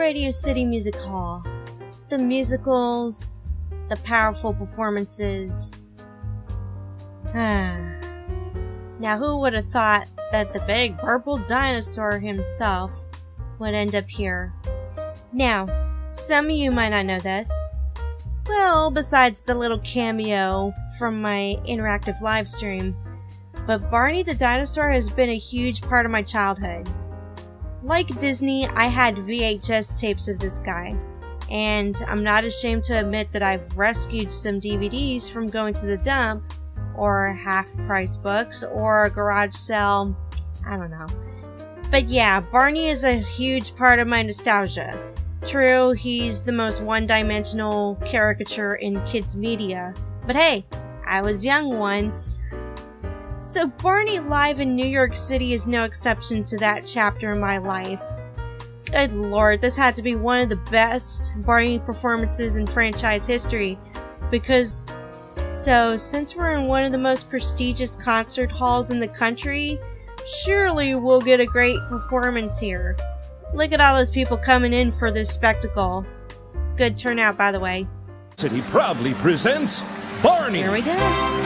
Radio City Music Hall. The musicals, the powerful performances. Now who would have thought that the big purple dinosaur himself would end up here? Now, some of you might not know this. Well, besides the little cameo from my interactive live stream, but Barney the dinosaur has been a huge part of my childhood. Like Disney, I had VHS tapes of this guy, and I'm not ashamed to admit that I've rescued some DVDs from going to the dump, or half-price books, or a garage sale, I don't know. But yeah, Barney is a huge part of my nostalgia. True, he's the most one-dimensional caricature in kids' media, but hey, I was young once. So Barney live in New York City is no exception to that chapter in my life. Good lord, this had to be one of the best Barney performances in franchise history, because, since we're in one of the most prestigious concert halls in the country, surely we'll get a great performance here. Look at all those people coming in for this spectacle. Good turnout, by the way. City proudly presents Barney. Here we go.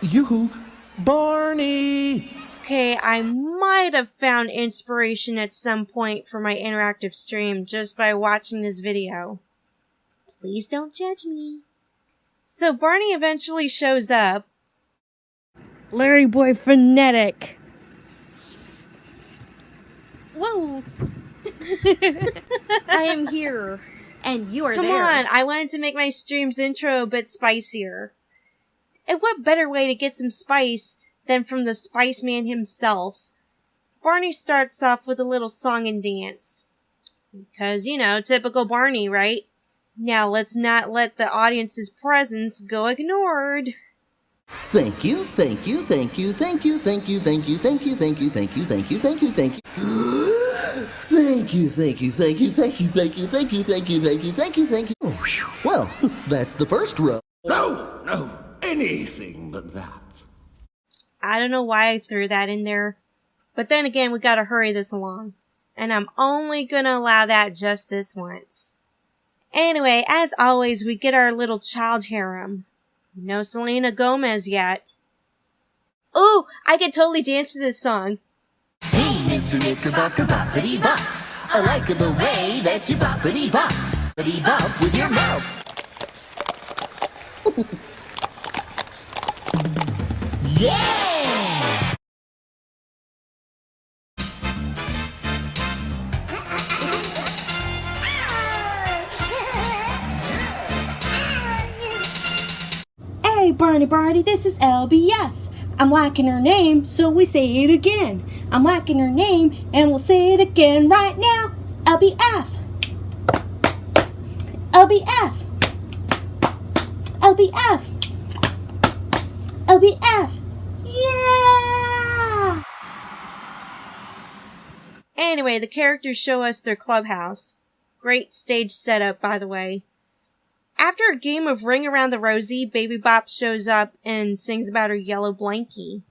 Yoo-hoo, Barney! Okay, I might have found inspiration at some point for my interactive stream just by watching this video. Please don't judge me. So Barney eventually shows up. LarryBoy Fanatic. Whoa! I am here. And you are Come there. on, I wanted to make my stream's intro a bit spicier. And what better way to get some spice than from the Spice Man himself? Barney starts off with a little song and dance. Because, typical Barney, right? Now let's not let the audience's presence go ignored. Thank you, thank you, thank you, thank you, thank you, thank you, thank you, thank you, thank you, thank you, thank you, thank you. Thank you, thank you, thank you, thank you, thank you, thank you, thank you, thank you, thank you, thank you. Oh, well, that's the first row. No, anything but that. I don't know why I threw that in there. But then again, we gotta hurry this along. And I'm only gonna allow that just this once. Anyway, as always, we get our little child harem. No Selena Gomez yet. Oh, I can totally dance to this song. Hey, Mr. Knickerbocker, boppity bop. I like the way that you boppity bop. Boppity bop with your mouth. Yeah! Hey, Barney, this is LBF. I'm liking her name, so we say it again. I'm liking her name, and we'll say it again right now. LBF. LBF. LBF. LBF. Yeah! Anyway, the characters show us their clubhouse. Great stage setup, by the way. After a game of Ring Around the Rosie, Baby Bop shows up and sings about her yellow blankie.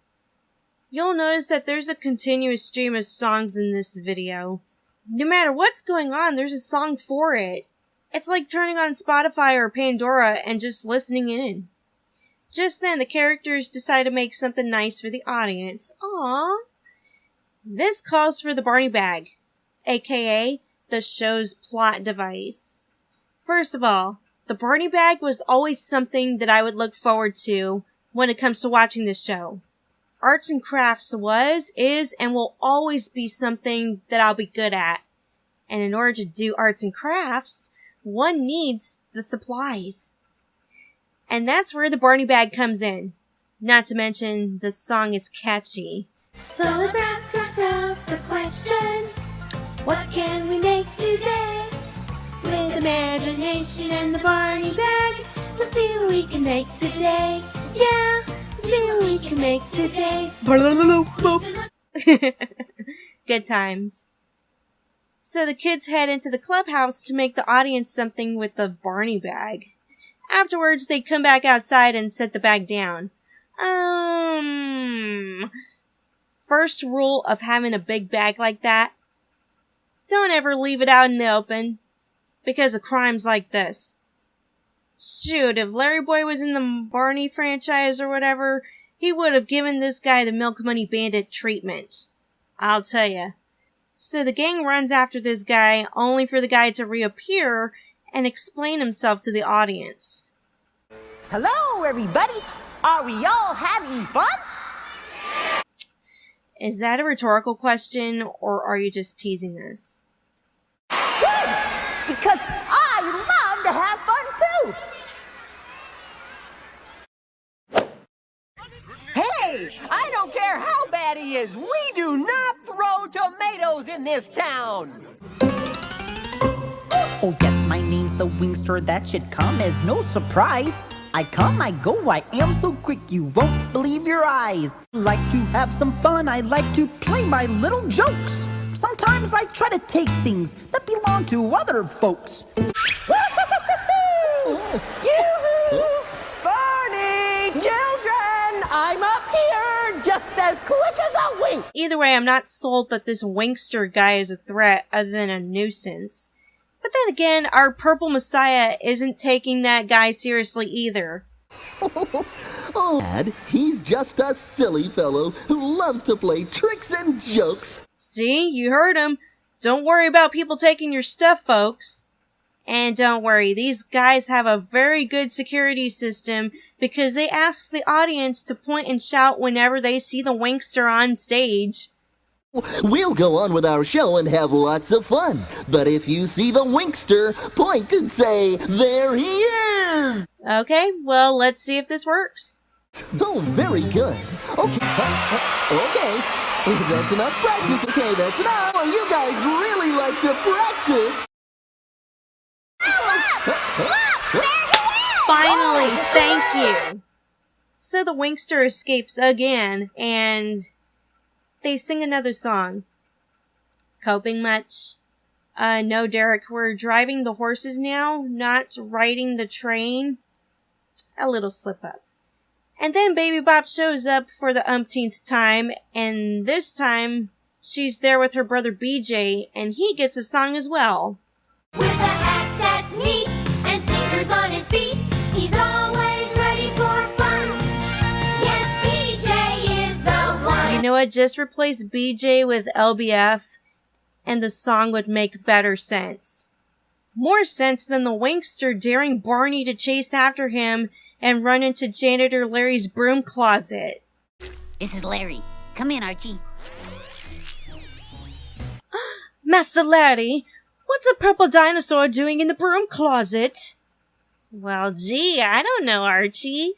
You'll notice that there's a continuous stream of songs in this video. No matter what's going on, there's a song for it. It's like turning on Spotify or Pandora and just listening in. Just then, the characters decide to make something nice for the audience. Aww. This calls for the Barney bag, aka the show's plot device. First of all, the Barney bag was always something that I would look forward to when it comes to watching this show. Arts and crafts was, is, and will always be something that I'll be good at. And in order to do arts and crafts, one needs the supplies. And that's where the Barney bag comes in. Not to mention, the song is catchy. So let's ask ourselves the question, what can we make today? With imagination and the Barney bag, we'll see what we can make today. Yeah, we'll see what we can make today. Good times. So the kids head into the clubhouse to make the audience something with the Barney bag. Afterwards, they come back outside and set the bag down. First rule of having a big bag like that: don't ever leave it out in the open because of crimes like this. Shoot, if LarryBoy was in the Barney franchise or whatever, he would have given this guy the Milk Money Bandit treatment. I'll tell ya. So the gang runs after this guy, only for the guy to reappear and explain himself to the audience. Hello, everybody! Are we all having fun? Is that a rhetorical question, or are you just teasing us? Good! Because I love to have fun, too! Hey! I don't care how bad he is! We do not throw tomatoes in this town! Oh yes, my name's the Wingster, that should come as no surprise. I come, I go, I am so quick you won't believe your eyes. Like to have some fun, I like to play my little jokes. Sometimes I try to take things that belong to other folks. Yoo-hoo! Barney! Children! I'm up here just as quick as a wink! Either way, I'm not sold that this Wingster guy is a threat other than a nuisance. But then again, our purple messiah isn't taking that guy seriously either. Oh, Dad, he's just a silly fellow who loves to play tricks and jokes. See, you heard him. Don't worry about people taking your stuff, folks. And don't worry, these guys have a very good security system because they ask the audience to point and shout whenever they see the Wingster on stage. We'll go on with our show and have lots of fun. But if you see the Wingster, point and say, "There he is!" Okay, well, let's see if this works. Oh, very good. Okay. Okay. That's enough practice. Okay, that's enough. Oh, you guys really like to practice. Finally, thank you. So the Wingster escapes again, and they sing another song. Coping much? No, Derek, we're driving the horses now, not riding the train. A little slip up. And then Baby Bop shows up for the umpteenth time, and this time she's there with her brother BJ, and he gets a song as well. With a hat that's neat and sneakers on his feet, he's always ready for fun. Yes, BJ is the one. You know what? Just replace BJ with LBF, and the song would make better sense. More sense than the Wingster daring Barney to chase after him and run into Janitor Larry's broom closet. This is Larry. Come in, Archie. Master Larry, what's a purple dinosaur doing in the broom closet? Well, gee, I don't know, Archie.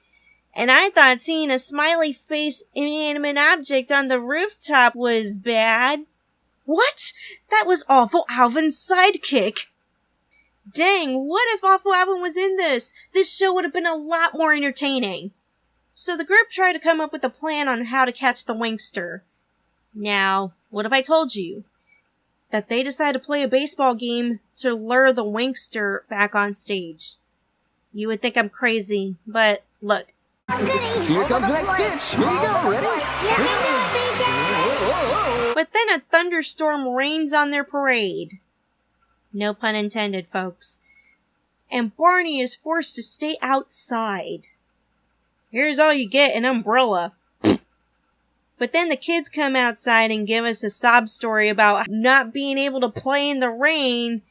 And I thought seeing a smiley face inanimate object on the rooftop was bad. What? That was Awful Alvin's sidekick. Dang, what if Awful Alvin was in this? This show would have been a lot more entertaining. So the group tried to come up with a plan on how to catch the Wingster. Now, what if I told you that they decided to play a baseball game to lure the Wingster back on stage? You would think I'm crazy, but look. Here comes the next pitch. Here you go. Ready? But then a thunderstorm rains on their parade. No pun intended, folks. And Barney is forced to stay outside. Here's all you get, an umbrella. But then the kids come outside and give us a sob story about not being able to play in the rain.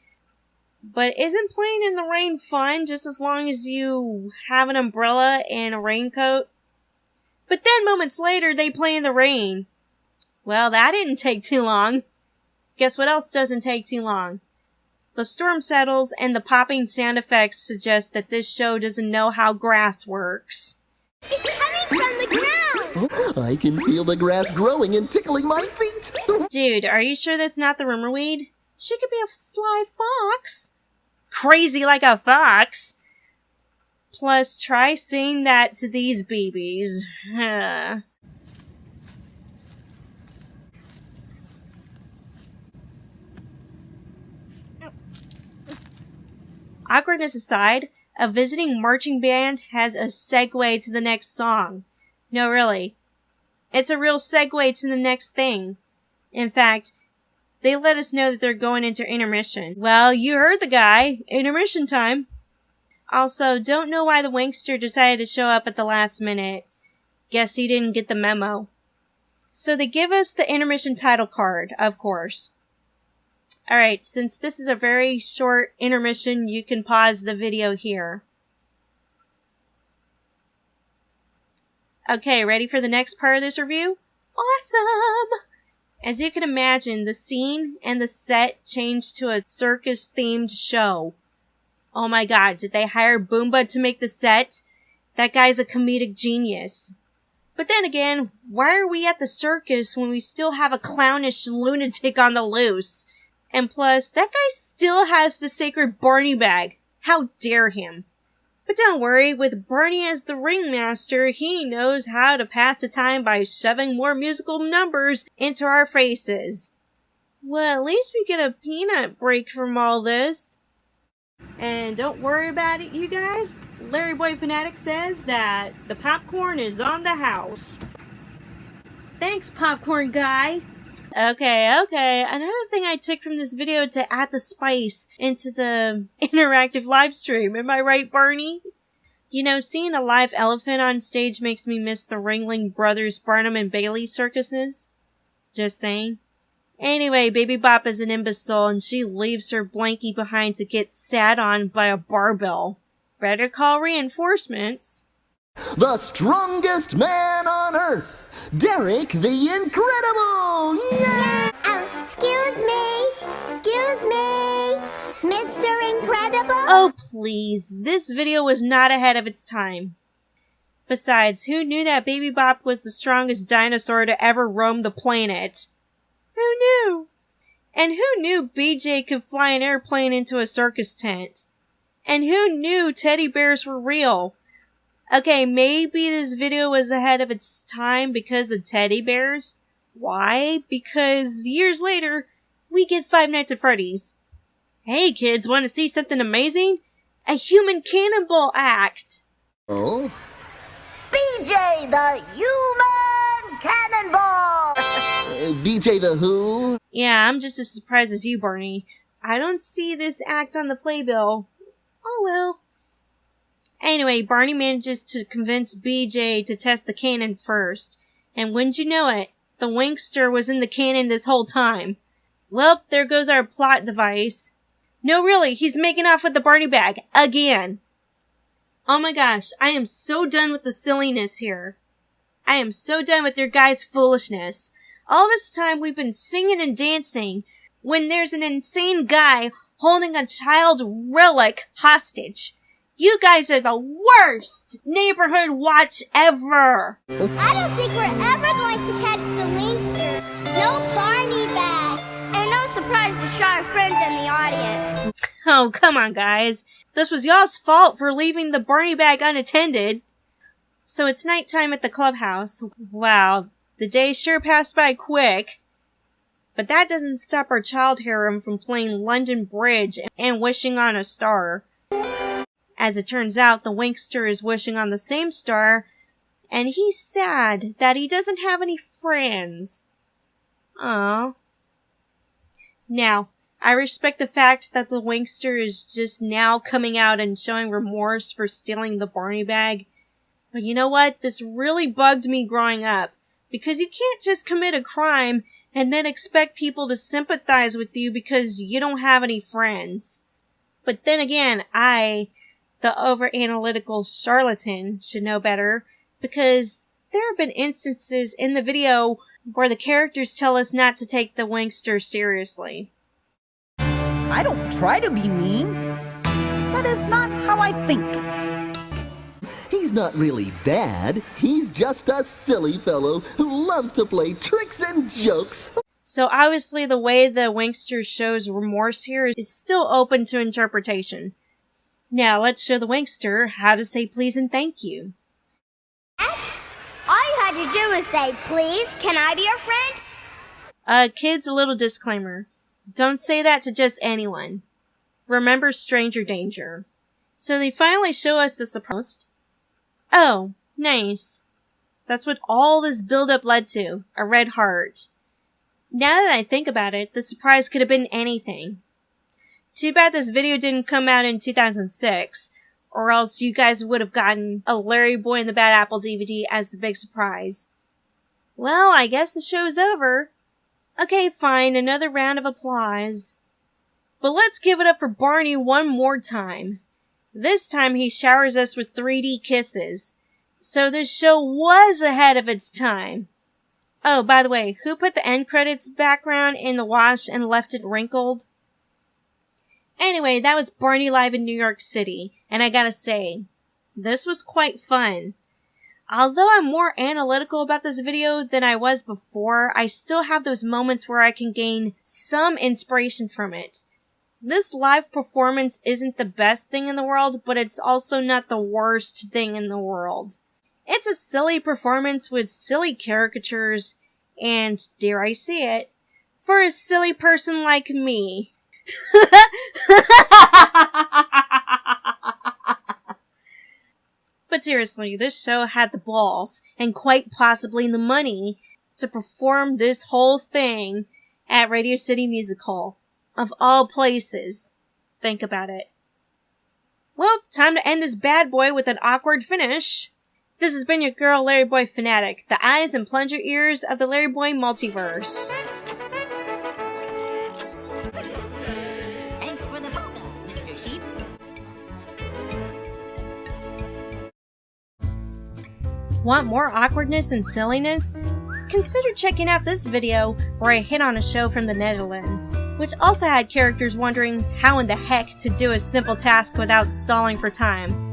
But isn't playing in the rain fun just as long as you have an umbrella and a raincoat? But then moments later, they play in the rain. Well, that didn't take too long. Guess what else doesn't take too long? The storm settles and the popping sound effects suggest that this show doesn't know how grass works. It's coming from the ground. I can feel the grass growing and tickling my feet. Dude, are you sure that's not the rumor weed? She could be a sly fox. Crazy like a fox. Plus, try saying that to these babies. Awkwardness aside, a visiting marching band has a segue to the next song. No, really. It's a real segue to the next thing. In fact, they let us know that they're going into intermission. Well, you heard the guy. Intermission time. Also, don't know why the Winkster decided to show up at the last minute. Guess he didn't get the memo. So they give us the intermission title card, of course. Alright, since this is a very short intermission, you can pause the video here. Okay, ready for the next part of this review? Awesome! As you can imagine, the scene and the set changed to a circus-themed show. Oh my god, did they hire Boomba to make the set? That guy's a comedic genius. But then again, why are we at the circus when we still have a clownish lunatic on the loose? And plus, that guy still has the sacred Barney bag. How dare him? But don't worry, with Barney as the ringmaster, he knows how to pass the time by shoving more musical numbers into our faces. Well, at least we get a peanut break from all this. And don't worry about it, you guys. LarryBoy Fanatic says that the popcorn is on the house. Thanks, popcorn guy. Okay. Another thing I took from this video to add the spice into the interactive live stream. Am I right, Barney? You know, seeing a live elephant on stage makes me miss the Ringling Brothers Barnum and Bailey circuses. Just saying. Anyway, Baby Bop is an imbecile and she leaves her blankie behind to get sat on by a barbell. Better call reinforcements. The strongest man on earth, Derek the Incredible! Yeah! Excuse me, Mr. Incredible? Oh, please. This video was not ahead of its time. Besides, who knew that Baby Bop was the strongest dinosaur to ever roam the planet? Who knew? And who knew BJ could fly an airplane into a circus tent? And who knew teddy bears were real? Okay, maybe this video was ahead of its time because of teddy bears. Why? Because years later, we get Five Nights at Freddy's. Hey kids, want to see something amazing? A human cannonball act! Oh? BJ the Human Cannonball! BJ the who? Yeah, I'm just as surprised as you, Barney. I don't see this act on the playbill. Oh well. Anyway, Barney manages to convince BJ to test the cannon first. And wouldn't you know it, the Winkster was in the cannon this whole time. Well, there goes our plot device. No, really, he's making off with the Barney bag. Again. Oh my gosh, I am so done with the silliness here. I am so done with your guys' foolishness. All this time we've been singing and dancing when there's an insane guy holding a child relic hostage. You guys are the worst neighborhood watch ever! I don't think we're ever going to catch the Winkster. No Barney bag. And no surprise to show our friends in the audience. Oh, come on guys. This was y'all's fault for leaving the Barney bag unattended. So it's nighttime at the clubhouse. Wow, the day sure passed by quick. But that doesn't stop our child harem from playing London Bridge and wishing on a star. As it turns out, the Winkster is wishing on the same star, and he's sad that he doesn't have any friends. Aww. Now, I respect the fact that the Winkster is just now coming out and showing remorse for stealing the Barney bag. But you know what? This really bugged me growing up. Because you can't just commit a crime and then expect people to sympathize with you because you don't have any friends. But then again, I, the over-analytical charlatan, should know better, because there have been instances in the video where the characters tell us not to take the Winkster seriously. I don't try to be mean. That is not how I think. He's not really bad. He's just a silly fellow who loves to play tricks and jokes. So obviously the way the Winkster shows remorse here is still open to interpretation. Now let's show the Winkster how to say please and thank you. All you had to do was say, please, can I be your friend? Kids, a little disclaimer. Don't say that to just anyone. Remember stranger danger. So they finally show us the supposed. Oh, nice. That's what all this build-up led to, a red heart. Now that I think about it, the surprise could have been anything. Too bad this video didn't come out in 2006, or else you guys would have gotten a Larry Boy and the Bad Apple DVD as the big surprise. Well, I guess the show's over. Okay, fine, another round of applause. But let's give it up for Barney one more time. This time he showers us with 3D kisses. So this show was ahead of its time. Oh, by the way, who put the end credits background in the wash and left it wrinkled? Anyway, that was Barney live in New York City, and I gotta say, this was quite fun. Although I'm more analytical about this video than I was before, I still have those moments where I can gain some inspiration from it. This live performance isn't the best thing in the world, but it's also not the worst thing in the world. It's a silly performance with silly caricatures, and, dare I say it, for a silly person like me. But seriously, this show had the balls, and quite possibly the money, to perform this whole thing at Radio City Music Hall. Of all places. Think about it. Well, time to end this bad boy with an awkward finish. This has been your girl, LarryBoy Fanatic, the eyes and plunger ears of the LarryBoy multiverse. Thanks for the polka, Mr. Sheep. Want more awkwardness and silliness? Consider checking out this video where I hit on a show from the Netherlands, which also had characters wondering how in the heck to do a simple task without stalling for time.